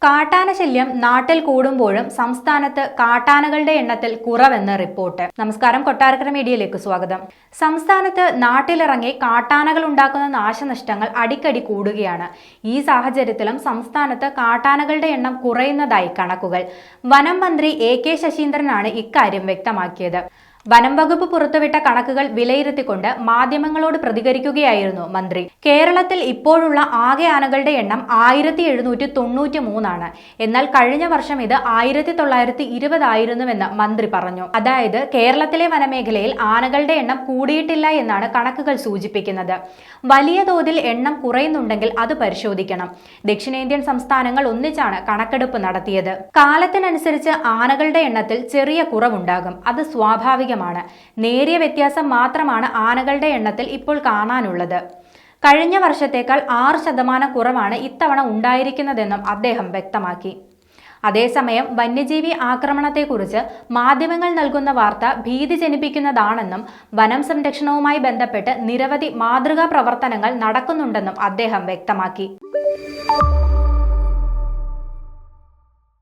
കാട്ടാന ശല്യം നാട്ടിൽ കൂടുമ്പോഴും സംസ്ഥാനത്ത് കാട്ടാനകളുടെ എണ്ണത്തിൽ കുറവെന്ന് റിപ്പോർട്ട്. നമസ്കാരം, കൊട്ടാരക്കര മീഡിയയിലേക്ക് സ്വാഗതം. സംസ്ഥാനത്ത് നാട്ടിലിറങ്ങി കാട്ടാനകൾ ഉണ്ടാക്കുന്ന നാശനഷ്ടങ്ങൾ അടിക്കടി കൂടുകയാണ്. ഈ സാഹചര്യത്തിലും സംസ്ഥാനത്ത് കാട്ടാനകളുടെ എണ്ണം കുറയുന്നതായി കണക്കുകൾ. വനം മന്ത്രി AK ശശീന്ദ്രനാണ് ഇക്കാര്യം വ്യക്തമാക്കിയത്. വനം വകുപ്പ് പുറത്തുവിട്ട കണക്കുകൾ വിലയിരുത്തിക്കൊണ്ട് മാധ്യമങ്ങളോട് പ്രതികരിക്കുകയായിരുന്നു മന്ത്രി. കേരളത്തിൽ ഇപ്പോഴുള്ള ആകെ ആനകളുടെ എണ്ണം 1793 എന്നാൽ കഴിഞ്ഞ വർഷം ഇത് 1920 ആയിരുന്നുവെന്ന് മന്ത്രി പറഞ്ഞു. അതായത് കേരളത്തിലെ വനമേഖലയിൽ ആനകളുടെ എണ്ണം കൂടിയിട്ടില്ല എന്നാണ് കണക്കുകൾ സൂചിപ്പിക്കുന്നത്. വലിയ തോതിൽ എണ്ണം കുറയുന്നുണ്ടെങ്കിൽ അത് പരിശോധിക്കണം. ദക്ഷിണേന്ത്യൻ സംസ്ഥാനങ്ങൾ ഒന്നിച്ചാണ് കണക്കെടുപ്പ് നടത്തിയത്. കാലത്തിനനുസരിച്ച് ആനകളുടെ എണ്ണത്തിൽ ചെറിയ കുറവുണ്ടാകും. അത് സ്വാഭാവിക. നേരിയ വ്യത്യാസം മാത്രമാണ് ആനകളുടെ എണ്ണത്തിൽ ഇപ്പോൾ കാണാനുള്ളത്. കഴിഞ്ഞ വർഷത്തേക്കാൾ 6% കുറവാണ് ഇത്തവണ ഉണ്ടായിരിക്കുന്നതെന്നും അദ്ദേഹം വ്യക്തമാക്കി. അതേസമയം വന്യജീവി ആക്രമണത്തെക്കുറിച്ച് മാധ്യമങ്ങൾ നൽകുന്ന വാർത്ത ഭീതി ജനിപ്പിക്കുന്നതാണെന്നും വനം സംരക്ഷണവുമായി ബന്ധപ്പെട്ട് നിരവധി മാതൃകാ പ്രവർത്തനങ്ങൾ നടക്കുന്നുണ്ടെന്നും അദ്ദേഹം വ്യക്തമാക്കി.